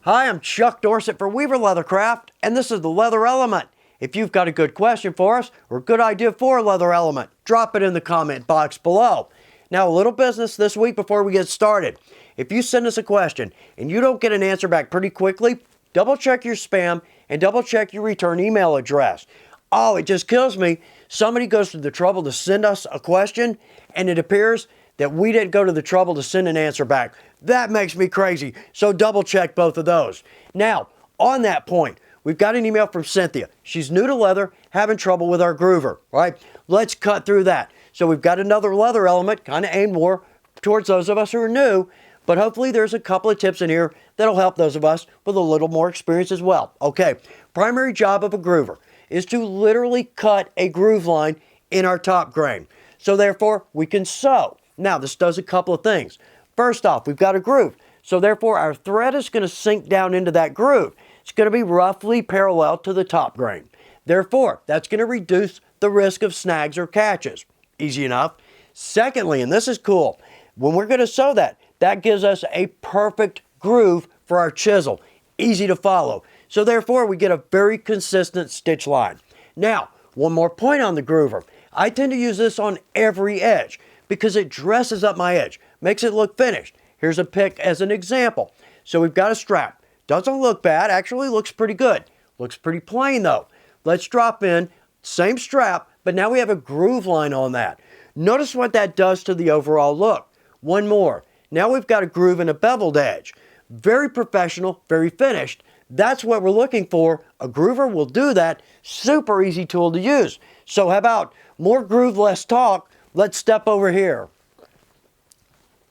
Hi, I'm Chuck Dorsett for Weaver Leathercraft, and this is the Leather Element. If you've got a good question for us or a good idea for a leather element, drop it in the comment box below. Now, a little business this week before we get started. If you send us a question and you don't get an answer back pretty quickly, double check your spam and double check your return email address. Oh, it just kills me. Somebody goes to the trouble to send us a question and it appears that we didn't go to the trouble to send an answer back. That makes me crazy. So double check both of those. Now, on that point, we've got an email from Cynthia. She's new to leather, having trouble with our groover, right? Let's cut through that. So we've got another leather element, kind of aimed more towards those of us who are new, but hopefully there's a couple of tips in here that'll help those of us with a little more experience as well. Okay, primary job of a groover is to literally cut a groove line in our top grain. So therefore, we can sew. Now, this does a couple of things. First off, we've got a groove. So therefore, our thread is going to sink down into that groove. It's going to be roughly parallel to the top grain. Therefore, that's going to reduce the risk of snags or catches. Easy enough. Secondly, and this is cool, when we're going to sew that, that gives us a perfect groove for our chisel. Easy to follow. So therefore, we get a very consistent stitch line. Now, one more point on the groover. I tend to use this on every edge because it dresses up my edge, makes it look finished. Here's a pick as an example. So we've got a strap. Doesn't look bad, actually looks pretty good. Looks pretty plain though. Let's drop in, same strap, but now we have a groove line on that. Notice what that does to the overall look. One more. Now we've got a groove and a beveled edge. Very professional, very finished. That's what we're looking for. A groover will do that. Super easy tool to use. So how about more groove, less talk? Let's step over here.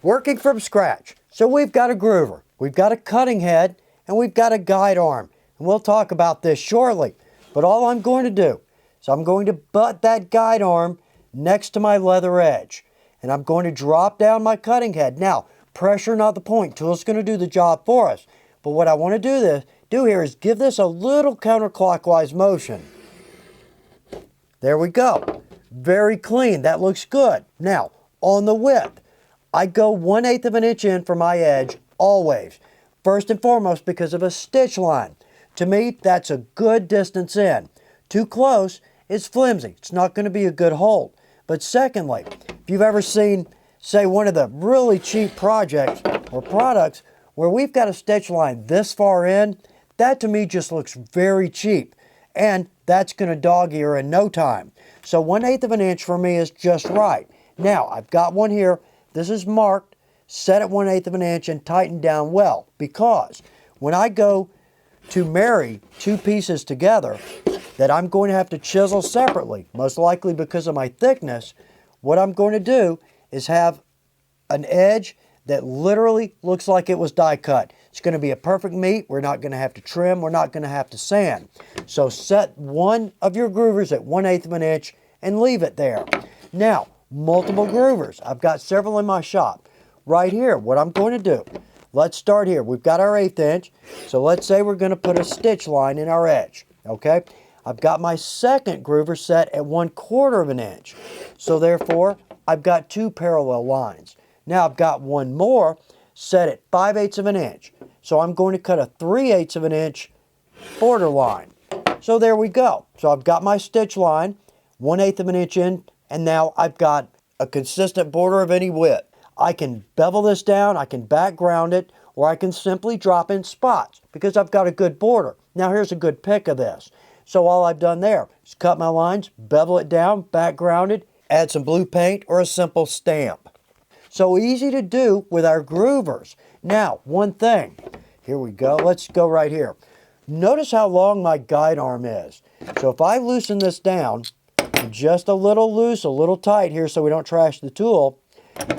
Working from scratch. So we've got a groover, we've got a cutting head, and we've got a guide arm. And we'll talk about this shortly. But all I'm going to do is I'm going to butt that guide arm next to my leather edge. And I'm going to drop down my cutting head. Now, pressure not the point. Tool's going to do the job for us. But what I want to do here is give this a little counterclockwise motion. There we go. Very clean. That looks good. Now, on the width, I go 1/8 of an inch in for my edge always. First and foremost because of a stitch line. To me, that's a good distance in. Too close, it's flimsy. It's not going to be a good hold. But secondly, if you've ever seen, say, one of the really cheap projects or products where we've got a stitch line this far in, that to me just looks very cheap. And that's going to dog ear in no time. So 1/8 of an inch for me is just right. Now, I've got one here. This is marked, set at 1/8 of an inch and tightened down well. Because when I go to marry two pieces together that I'm going to have to chisel separately, most likely because of my thickness, what I'm going to do is have an edge that literally looks like it was die cut. It's going to be a perfect meet. We're not going to have to trim. We're not going to have to sand. So set one of your groovers at 1/8 of an inch and leave it there. Now, multiple groovers. I've got several in my shop. Right here, what I'm going to do, let's start here. We've got our 1/8 inch. So let's say we're going to put a stitch line in our edge. Okay? I've got my second groover set at 1/4 of an inch. So therefore, I've got two parallel lines. Now I've got one more set at 5/8 of an inch. So I'm going to cut a 3/8 of an inch border line. So there we go. So I've got my stitch line, 1/8 of an inch in, and now I've got a consistent border of any width. I can bevel this down, I can background it, or I can simply drop in spots because I've got a good border. Now here's a good pick of this. So all I've done there is cut my lines, bevel it down, background it, add some blue paint or a simple stamp. So easy to do with our groovers. Now, one thing. Here we go. Let's go right here. Notice how long my guide arm is. So if I loosen this down, just a little loose, a little tight here so we don't trash the tool,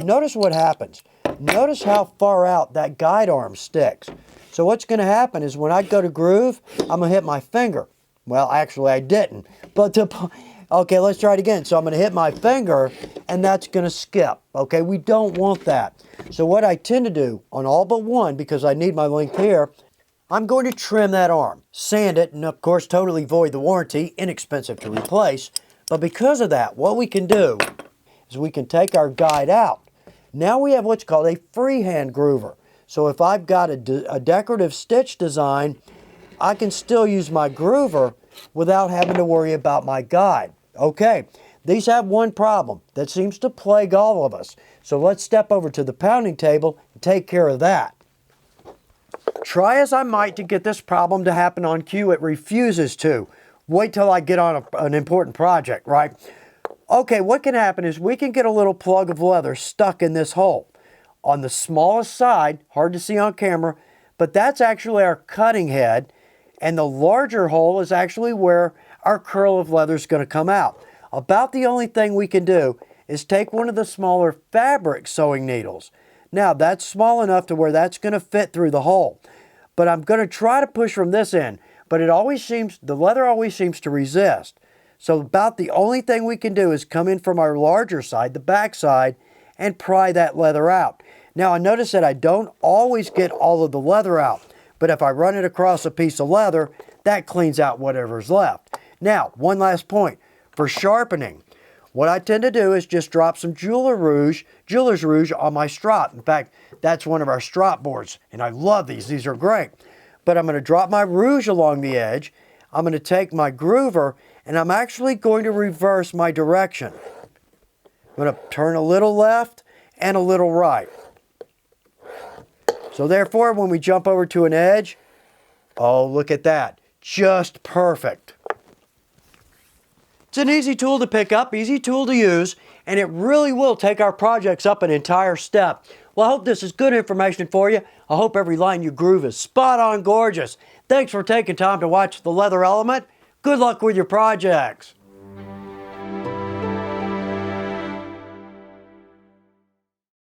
notice what happens. Notice how far out that guide arm sticks. So what's going to happen is when I go to groove, I'm going to hit my finger. Well, actually I didn't. But okay, let's try it again. So I'm going to hit my finger and that's going to skip. Okay, we don't want that. So what I tend to do on all but one, because I need my length here, I'm going to trim that arm, sand it, and of course totally void the warranty, inexpensive to replace. But because of that, what we can do is we can take our guide out. Now we have what's called a freehand groover. So if I've got a decorative stitch design, I can still use my groover without having to worry about my guide. Okay, these have one problem that seems to plague all of us. So let's step over to the pounding table and take care of that. Try as I might to get this problem to happen on cue, it refuses to. Wait till I get on an important project, right? Okay, what can happen is we can get a little plug of leather stuck in this hole. On the smallest side, hard to see on camera, but that's actually our cutting head, and the larger hole is actually where our curl of leather is going to come out. About the only thing we can do is take one of the smaller fabric sewing needles. Now that's small enough to where that's going to fit through the hole. But I'm going to try to push from this end, but the leather always seems to resist. So about the only thing we can do is come in from our larger side, the back side, and pry that leather out. Now I notice that I don't always get all of the leather out, but if I run it across a piece of leather, that cleans out whatever's left. Now, one last point. For sharpening, what I tend to do is just drop some jeweler's rouge on my strop. In fact, that's one of our strop boards, and I love these. These are great. But I'm going to drop my rouge along the edge. I'm going to take my groover, and I'm actually going to reverse my direction. I'm going to turn a little left and a little right. So therefore, when we jump over to an edge, oh, look at that. Just perfect. It's an easy tool to pick up, easy tool to use, and it really will take our projects up an entire step. Well, I hope this is good information for you. I hope every line you groove is spot on gorgeous. Thanks for taking time to watch The Leather Element. Good luck with your projects.